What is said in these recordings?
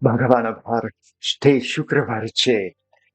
Bhagavana Bharate Shukravarache. Hey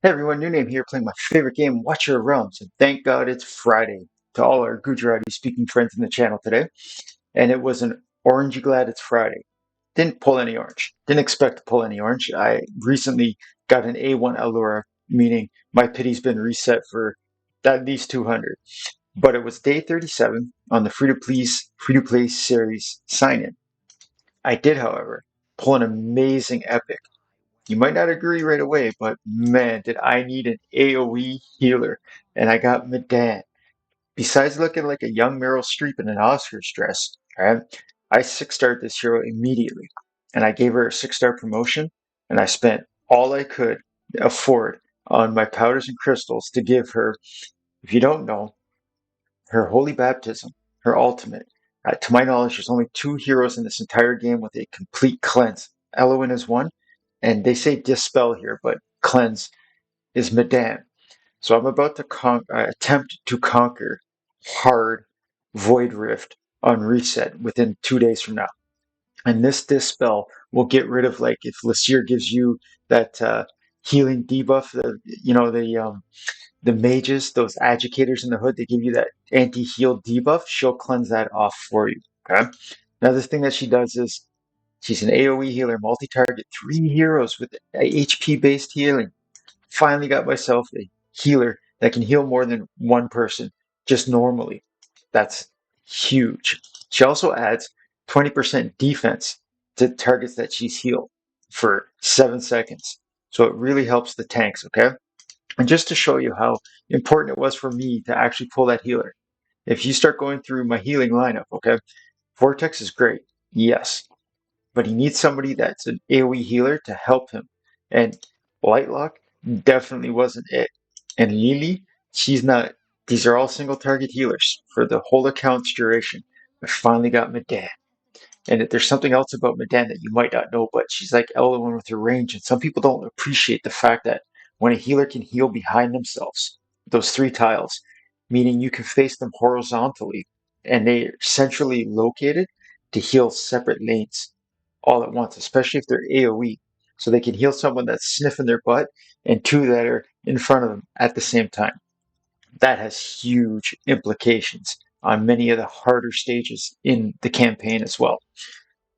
everyone, new name here, playing my favorite game, Watch Your Realms, and thank God it's Friday to all our Gujarati speaking friends in the channel today. And it was an orangey glad it's Friday. Didn't pull any orange. Didn't expect to pull any orange. I recently got an A1 Allura, meaning my pity's been reset for at least 200. But it was day 37 on the free-to-play series sign-in. I did, however, pull an amazing epic. You might not agree right away, but man, did I need an AoE healer. And I got Midan. Besides looking like a young Meryl Streep in an Oscars dress, right, I 6-starred this hero immediately. And I gave her a 6-star promotion, and I spent all I could afford on my powders and crystals to give her, if you don't know, her Holy Baptism, her ultimate. To my knowledge, there's only 2 heroes in this entire game with a complete cleanse. Elowen is one, and they say Dispel here, but cleanse is Midan. So I'm about to attempt to conquer hard Void Rift on reset within 2 days from now. And this Dispel will get rid of, like, if Lasir gives you that healing debuff, the mages, those educators in the hood, they give you that anti-heal debuff, she'll cleanse that off for you. Okay. Another thing that she does is she's an AoE healer, multi-target, 3 heroes with HP-based healing. Finally got myself a healer that can heal more than one person just normally. That's huge. She also adds 20% defense to targets that she's healed for 7 seconds. So it really helps the tanks, okay? And just to show you how important it was for me to actually pull that healer. If you start going through my healing lineup, okay, Vortex is great, yes, but he needs somebody that's an AoE healer to help him. And Lightlock definitely wasn't it. And Lily, she's not. These are all single target healers for the whole account's duration. I finally got Midan. And there's something else about Midan that you might not know, but she's like Elowen with her range. And some people don't appreciate the fact that when a healer can heal behind themselves, those 3 tiles, meaning you can face them horizontally, and they're centrally located to heal separate lanes all at once, especially if they're AoE. So they can heal someone that's sniffing their butt and 2 that are in front of them at the same time. That has huge implications on many of the harder stages in the campaign as well.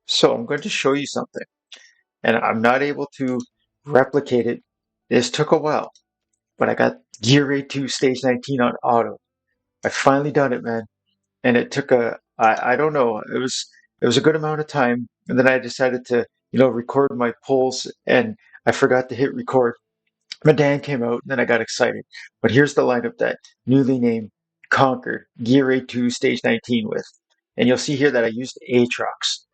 So I'm going to show you something, and I'm not able to replicate it. This took a while, but I got GR2 Stage 19 on auto. I finally done it, man, and it took I don't know, it was a good amount of time, and then I decided to record my pulls, and I forgot to hit record. Midan came out, and then I got excited. But here's the lineup that newly named Conquered Gear 2 Stage 19 with. And you'll see here that I used Aatrox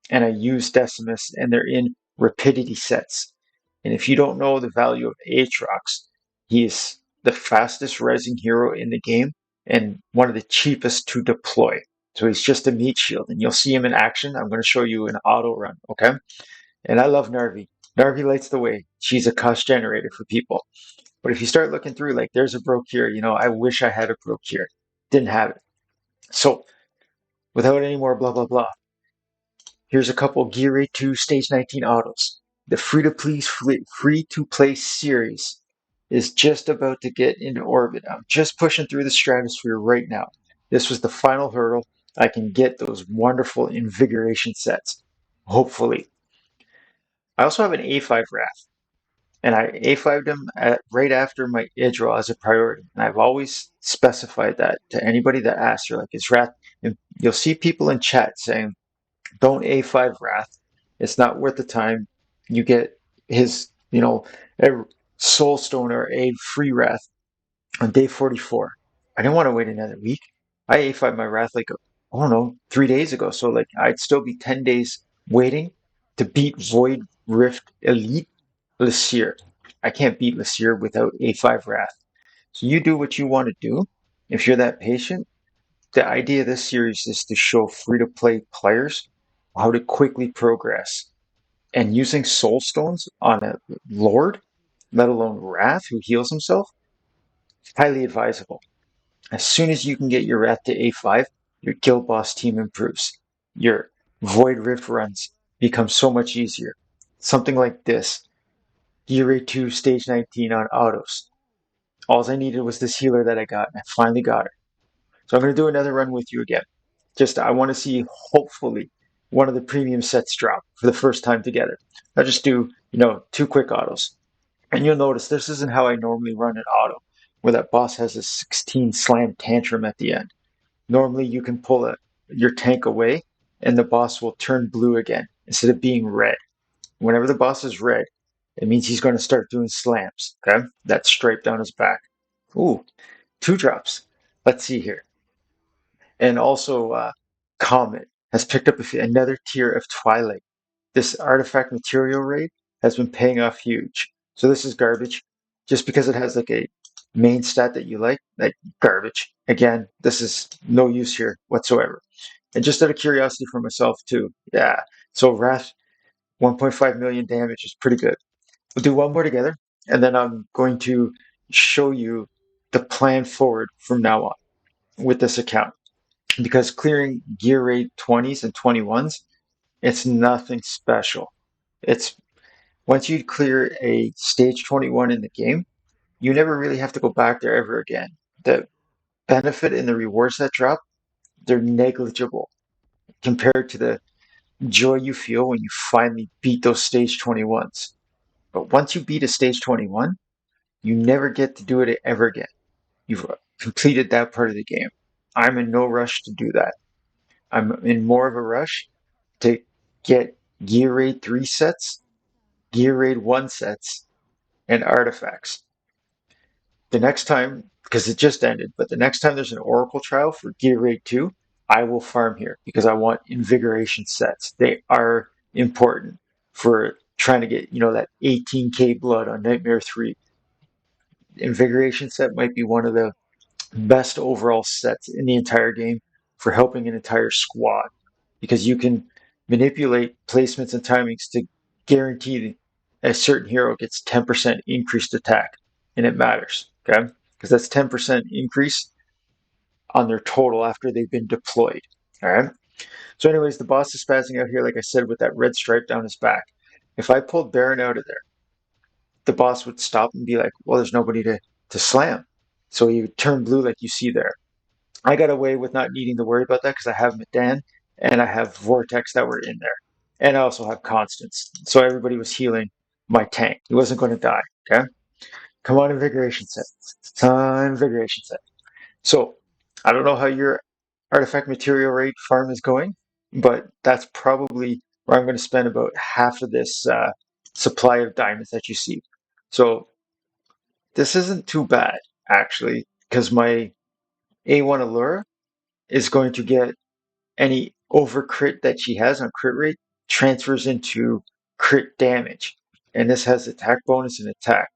and I used Decimus, and they're in rapidity sets. And if you don't know the value of Aatrox, he is the fastest rising hero in the game and one of the cheapest to deploy. So he's just a meat shield, and you'll see him in action. I'm going to show you an auto run, okay? And I love Narvi. Narvi lights the way. She's a cost generator for people. But if you start looking through, like, there's a broke here, I wish I had a broke here. Didn't have it. So without any more blah, blah, blah, here's a couple Gear 2 Stage 19 autos. The free-to-play series is just about to get into orbit. I'm just pushing through the stratosphere right now. This was the final hurdle. I can get those wonderful invigoration sets, hopefully. I also have an A5 Wrath, and I A5'd him right after my Idril as a priority. And I've always specified that to anybody that asks, you're like, is Wrath? And you'll see people in chat saying, don't A5 Wrath. It's not worth the time. You get his, a Soul Stone or a free Wrath on day 44. I didn't want to wait another week. I A5 my Wrath like, I don't know, 3 days ago. So like I'd still be 10 days waiting to beat Void Rift Elite Lasir. I can't beat Lasir without A5 Wrath. So you do what you want to do. If you're that patient, the idea of this series is to show free-to-play players how to quickly progress. And using Soul Stones on a Lord, let alone Wrath, who heals himself, highly advisable. As soon as you can get your Wrath to A5, your Guild Boss team improves. Your Void Rift runs become so much easier. something like this. GR2 Stage 19 on Autos. All I needed was this healer that I got, and I finally got her. So I'm going to do another run with you again. Just I want to see, hopefully, one of the premium sets drop for the first time together. I'll just do, 2 quick autos. And you'll notice this isn't how I normally run an auto, where that boss has a 16 slam tantrum at the end. Normally you can pull your tank away and the boss will turn blue again instead of being red. Whenever the boss is red, it means he's going to start doing slams. Okay? That stripe down his back. Ooh, 2 drops. Let's see here. And also, Comet has picked up another tier of Twilight. This artifact material raid has been paying off huge. So this is garbage. Just because it has like a main stat that you like garbage. Again, this is no use here whatsoever. And just out of curiosity for myself too. Yeah. So Wrath, 1.5 million damage is pretty good. We'll do one more together, and then I'm going to show you the plan forward from now on with this account. Because clearing gear rate 20s and 21s, it's nothing special. It's once you clear a stage 21 in the game, you never really have to go back there ever again. The benefit and the rewards that drop, they're negligible compared to the joy you feel when you finally beat those stage 21s. But once you beat a stage 21, you never get to do it ever again. You've completed that part of the game. I'm in no rush to do that. I'm in more of a rush to get Gear Raid 3 sets, Gear Raid 1 sets, and artifacts. The next time, because it just ended, but the next time there's an Oracle trial for Gear Raid 2, I will farm here because I want invigoration sets. They are important for trying to get, that 18k blood on Nightmare 3. Invigoration set might be one of the best overall sets in the entire game for helping an entire squad because you can manipulate placements and timings to guarantee a certain hero gets 10% increased attack, and it matters, okay? Because that's 10% increase on their total after they've been deployed, all right? So anyways, the boss is spazzing out here, like I said, with that red stripe down his back. If I pulled Baron out of there, the boss would stop and be like, well, there's nobody to slam. So he would turn blue like you see there. I got away with not needing to worry about that because I have Midan and I have Vortex that were in there. And I also have Constance. So everybody was healing my tank. He wasn't going to die. Okay? Come on, Invigoration set. Invigoration set. So I don't know how your artifact material rate farm is going, but that's probably where I'm going to spend about half of this supply of diamonds that you see. So this isn't too bad, actually, because my A1 Allura is going to get any over crit that she has on crit rate transfers into crit damage. And this has attack bonus and attack.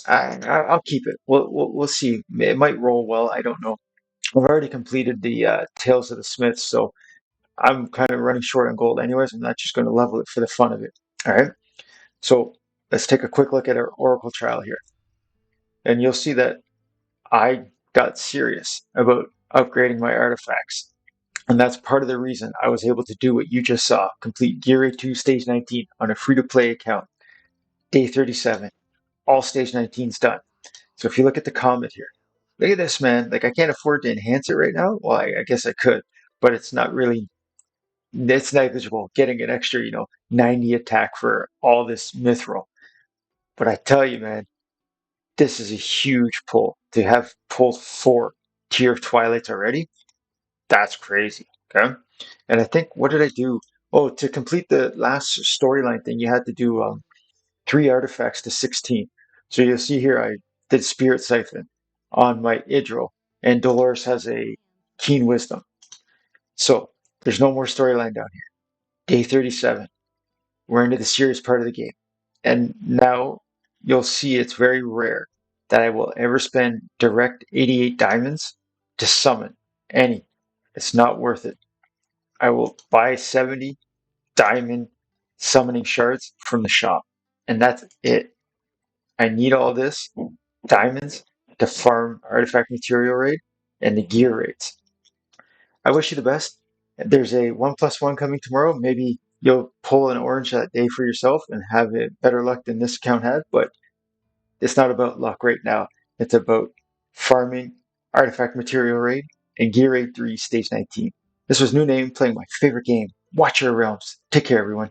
I'll keep it. We'll see. It might roll well. I don't know. I've already completed the Tales of the Smiths, so I'm kind of running short on gold anyways. I'm not just going to level it for the fun of it. All right. So let's take a quick look at our Oracle trial here. And you'll see that I got serious about upgrading my artifacts. And that's part of the reason I was able to do what you just saw. Complete Gear 2 Stage 19 on a free-to-play account. Day 37. All Stage 19's done. So if you look at the comment here, look at this, man. Like, I can't afford to enhance it right now. Well, I guess I could, but it's not really, it's negligible. Getting an extra, 90 attack for all this mithril. But I tell you, man, this is a huge pull. To have pulled 4 tier of Twilights already, that's crazy. Okay. And I think, what did I do? Oh, to complete the last storyline thing, you had to do 3 artifacts to 16. So you'll see here, I did Spirit Siphon on my Idril, and Dolores has a Keen Wisdom. So there's no more storyline down here. Day 37. We're into the serious part of the game. And now you'll see it's very rare that I will ever spend direct 88 diamonds to summon any. It's not worth it. I will buy 70 diamond summoning shards from the shop. And that's it. I need all this diamonds to farm artifact material raid and the gear raids. I wish you the best. There's a 1+1 coming tomorrow. Maybe you'll pull an orange that day for yourself and have it better luck than this account had, but it's not about luck right now. It's about farming, artifact material raid, and Gear Raid 3 Stage 19. This was New Name playing my favorite game, Watcher Realms. Take care, everyone.